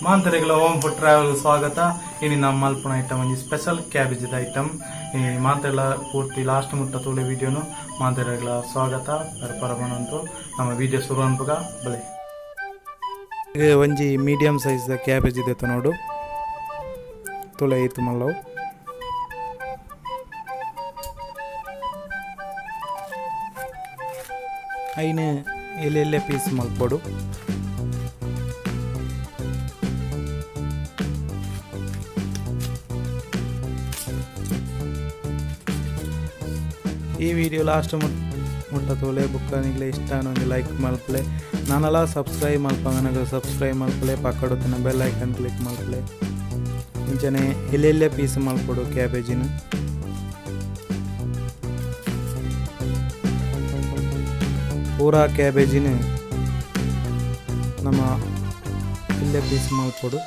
ಮಾಂತರೆಗಳ home food travel ಸ್ವಾಗತ. ಇನಿ ನಮ್ಮ ಮಲ್ಪುನ ಐಟಮ್ ಒಂಜಿ ಸ್ಪೆಷಲ್ ಕ್ಯಾಬೇಜ್ ಐಟಮ್. ಮಾಂತೆಲ್ಲ ಪೂರ್ತಿ ಲಾಸ್ಟ್ ಮುಟ್ಟ ತೂಲೆ ವಿಡಿಯೋನು ಮಾಂತೆರೆಗಳ ಸ್ವಾಗತ ಪರಪರಮನಂತು ನಮ್ಮ ವಿಡಿಯೋ ಶುರು ಅನ್ಪಗ ಬಲೆ. ಒಂಜಿ ಮೀಡಿಯಂ ಸೈಜ್ ದ ಕ್ಯಾಬೇಜ್ ಇದೆ ನೋಡು, ತುಲೆ ಐತು ಮಲ್ಲವು. ಐನು ಎಲ್ಲೆಲ್ಲೆ ಪೀಸ್ ಮಲ್ಪೊಡು. ಈ ವಿಡಿಯೋ ಲಾಸ್ಟ್ ಮುಟ್ಟ ತೋಲೆ ಬುಕ್ಕ ನಿಗ್ಲೆ ಇಷ್ಟ ನನಗೆ ಲೈಕ್ ಮಲ್ಪಲೆ, ನಾನೆಲ್ಲ ಸಬ್ಸ್ಕ್ರೈಬ್ ಮಲ್ಪ ನನಗೆ ಸಬ್ಸ್ಕ್ರೈಬ್ ಮಲ್ಪಲೆ, ಪಕ್ಕಡುತ್ತಿನ ಬೆಲ್ ಐಕನ್ ಕ್ಲಿಕ್ ಮಲ್ಪಲೆ. ಇಂಚನೆ ಎಲ್ಲೆಲ್ಲೇ ಪೀಸ್ ಮಲ್ಪೊಡು ಕ್ಯಾಬೇಜಿನ. ಪೂರಾ ಕ್ಯಾಬೇಜಿನ ನಮ್ಮ ಇಲ್ಲೇ ಪೀಸ್ ಮಲ್ಪೊಡು.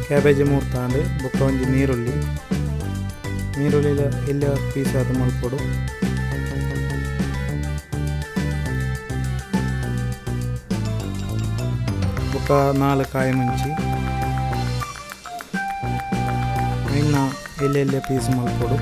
ಕ್ಯಾಬೇಜ್ ಮೂರು ತಗೊಂಡು ಬುಕ್ಕ ಒಂಜಿ ನೀರುಳ್ಳಿ ಎಲ್ಲ ಪೀಸ್ ಅದು ಮಲ್ಪೊಡು. ಬುಕ್ಕ 4 ಕಾಯಿ ಮುಂಚಿ ಇನ್ನ ಎಲ್ಲೆಲ್ಲೇ ಪೀಸ್ ಮಲ್ಪೊಡು.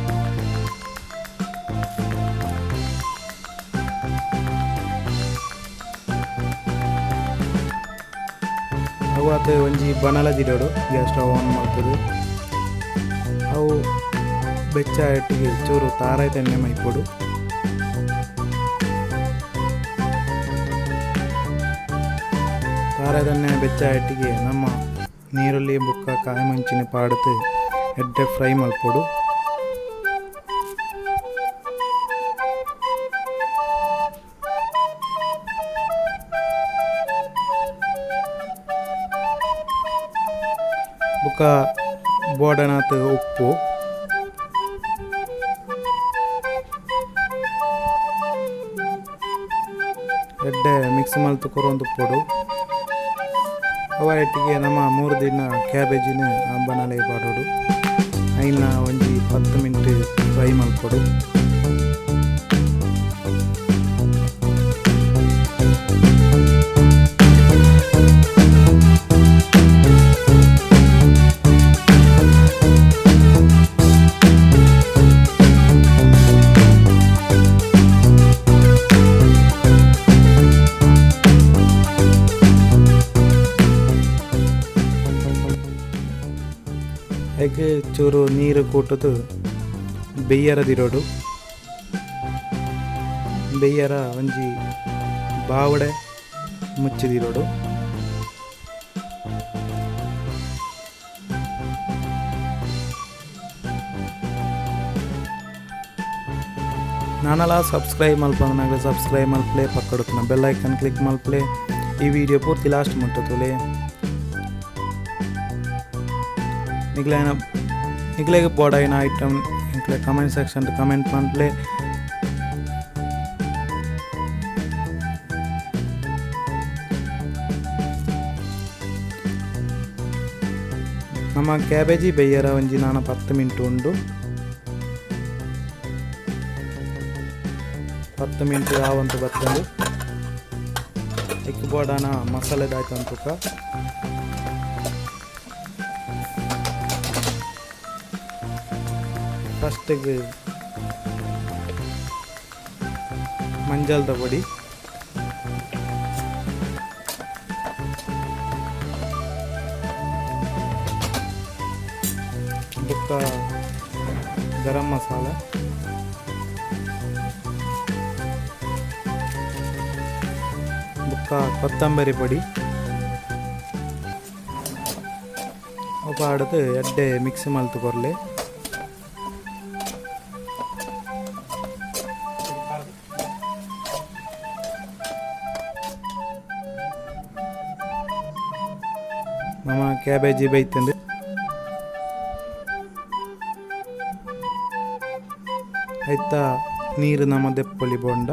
ಅವತ್ತು ಒಂಜಿ ಬನಲದಿರೋಡು ಗ್ಯಾಸ್ ಸ್ಟವ್ ಆನ್ ಮಾಡ್ತದೆ. ಅವು ಬೆಚ್ಚ ಇಟ್ಟಿಗೆ ಚೂರು ತಾರಾಯ್ತೆಣ್ಣೆ ಮೈಪೊಡು. ತಾರಾಯ್ತೆಣ್ಣೆ ಬೆಚ್ಚ ಇಟ್ಟಿಗೆ ನಮ್ಮ ನೀರುಳ್ಳಿ ಬುಕ್ಕ ಕಾಯಿ ಮುಂಚಿನ ಪಾಡುತ್ತೆ ಎಡ್ಡೆ ಫ್ರೈ ಮಲ್ಪೊಡು. ಬುಕ್ಕ ಬೋಡನಾಥ ಉಪ್ಪು, ಎಡ್ಡೆ ಮಿಕ್ಸ್ ಮಲ್ತು ಕೊರೊಂದು ಉಪ್ಪೊಡು. ಅವ ಒಟ್ಟಿಗೆ ನಮ್ಮ 3 ದಿನ ಕ್ಯಾಬೇಜಿನ ಬನಲೆ ಪಾಡೋಡು. ಐನ ಒಂಜಿ 10 ಮಿನಿಟ್ ಫ್ರೈ ಮಲ್ಪೊಡು. ಎಗ್ ಚೂರು ನೀರು ಕೂಟದು ಬೆಯ್ಯರದಿರೋಡು. ಬೆಯ್ಯರ ಒಂಜಿ ಬಾವಡೆ ಮುಚ್ಚಿದಿರೋಡು. ನಾನೆಲ್ಲ ಸಬ್ಸ್ಕ್ರೈಬ್ ಮಲ್ಪ ನನಗೆ ಸಬ್ಸ್ಕ್ರೈಬ್ ಮಲ್ಪಲೆ, ಪಕ್ಕಡುತ್ತಿನ ಬೆಲ್ ಐಕನ್ ಕ್ಲಿಕ್ ಮಲ್ಪಲೆ. ಈ ವಿಡಿಯೋ ಪೂರ್ತಿ ಲಾಸ್ಟ್ ಮುಟ್ಟತೋಲೆ. ನಿಗ್ಲೆಗೆ ಬೋಡಾಯಿನ ಐಟಮ್ ನಿಗ್ಲೆ ಕಮೆಂಟ್ ಸೆಕ್ಷನ್ ಕಮೆಂಟ್ ಮಲ್ಪಲೆ. ನಮ್ಮ ಕ್ಯಾಬೇಜಿ ಬೆಯ್ಯರ ಒಂಜಿ ನಾನು 10 ಮಿನಿಟ್ ಉಂಡು. 10 ಮಿನಿಟ್ ಯಾವಂತ ಬರ್ತಂದು ಎಗ್ ಬೋಡಾನ ಮಸಾಲೆದಾಯ್ತಂತುಕ. ಫಸ್ಟಿಗೆ ಮಂಜಲ್ದ ಪೊಡಿ, ಬುಕ್ಕ ಗರಂ ಮಸಾಲ, ಬುಕ್ಕ ಕೊತ್ತಂಬರಿ ಪೊಡಿ ಒಬ್ಬ ಆಡದು ಎಡ್ಡೆ ಮಿಕ್ಸ್ ಮಲ್ತು ಕೊರ್ಲೆ. ನಮ್ಮ ಕ್ಯಾಬೇಜಿ ಬೈತಂದು ಆಯ್ತಾ ನೀರು ನಮ್ಮ ದೆಪ್ಪೊಲಿ ಬೋಂಡ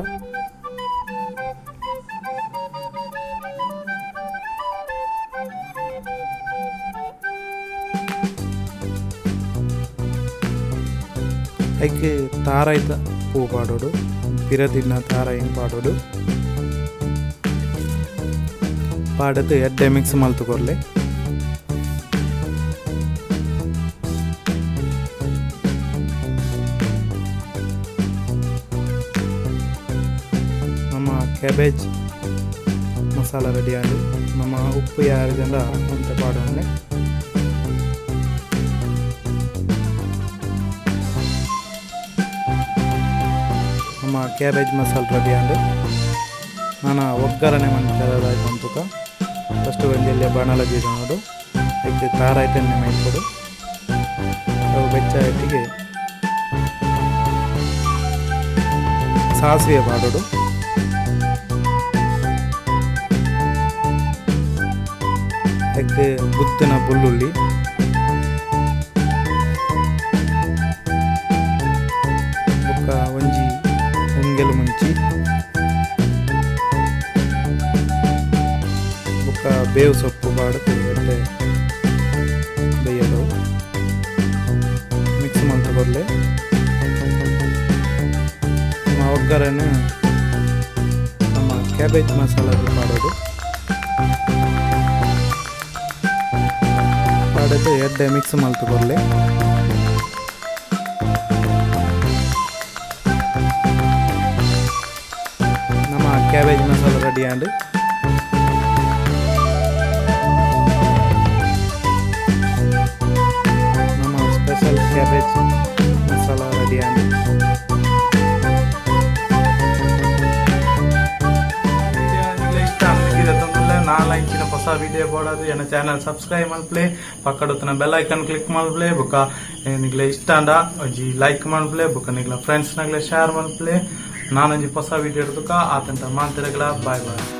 ಐಕೆ ತಾರ ಐತ ಪೂ ಪಾಡೋಡು ಪಿರದಿನ ತಾರ ಹೆಂಗೆ ಪಾಡೋಡು ಪಾಡದು ಎಡ್ಡೆ ಮಿಕ್ಸ್ ಮಲ್ತು ಕೊರ್ಲೆ ನಮ್ಮ ಕ್ಯಾಬೇಜ್ ಮಸಾಲ ರೆಡಿ ಆಗಿ ನಮ್ಮ ಉಪ್ಪು ಯಾರು ಜನ ಅಂತ ಪಾಡೋಣ ನಮ್ಮ ಕ್ಯಾಬೇಜ್ ಮಸಾಲ ರೆಡಿ ಆಗಿ ನಾನು ಒಗ್ಗರಣೆ ಮಂತುಕ ಫಸ್ಟ್ ಒಂದೆಲ್ಲ ಬಾಣಲ ಬೀಜ ನೋಡು ಅದಕ್ಕೆ ಖಾರ ಐಟನ್ನೇ ಮೈಕೊಡು ಅವು ಬೆಚ್ಚ ಒಟ್ಟಿಗೆ ಸಾಸಿವೆ ಮಾಡೋಡು ಅದಕ್ಕೆ ಗುತ್ತಿನ ಬೆಳ್ಳುಳ್ಳಿ ಬೊಕ್ಕ ಒಂಜಿ ಉಂಗೆಲು ಮುಂಚಿ ಬೊಕ್ಕ ಬೇವು ಸೊಪ್ಪು ಬಾಡುತ್ತೆ ಎಡ್ಡೆ ಬೇಯಲು ಮಿಕ್ಸ್ ಮಾಡ್ತಾ ಬರಲೆ ನಮ್ಮ ಒಗ್ಗರಣೆ ನಮ್ಮ ಕ್ಯಾಬೇಜ್ ಮಸಾಲ ಮಾಡೋದು ಪಾಡೋದು ಎಡ್ಡೆ ಮಿಕ್ಸ್ ಮಾಡ್ತಾ ಬರಲೆ ನಮ್ಮ ಕ್ಯಾಬೇಜ್ ಮಸಾಲ ರೆಡಿ ಆಂಡ್ ನಮ್ಮ special cabbage masala ready and ನಾಳೆ ಇಂಚಿನ ಹೊಸ ವಿಡಿಯೋ ಬೋಡೋದು ನನ್ನ ಚಾನಲ್ ಸಬ್ಸ್ಕ್ರೈಬ್ ಮಾಡ್ಪ್ಲೆ ಪಕ್ಕದ ಬೆಲ್ ಐಕನ್ ಕ್ಲಿಕ್ ಮಾಡ್ಪ್ಲೆ ಬೊಕ್ಕ ನಿಗ್ಲೆ ಇಷ್ಟ ಅಂದ ಒಂಜಿ ಲೈಕ್ ಮಾಡ್ಪ್ಲೆ ಬೊಕ್ಕ ನಿಗ್ಲ ಫ್ರೆಂಡ್ಸ್ ನಾಗ್ಲೆ ಶೇರ್ ಮಾಡ್ಪ್ಲೆ ನಾನೊಂಜಿ ಹೊಸ ವಿಡಿಯೋ ಇಡ್ದಕ್ಕ ಆತಂತ ಮಾತಿರಗಳ ಬಾಯ್ ಬಾಯ್.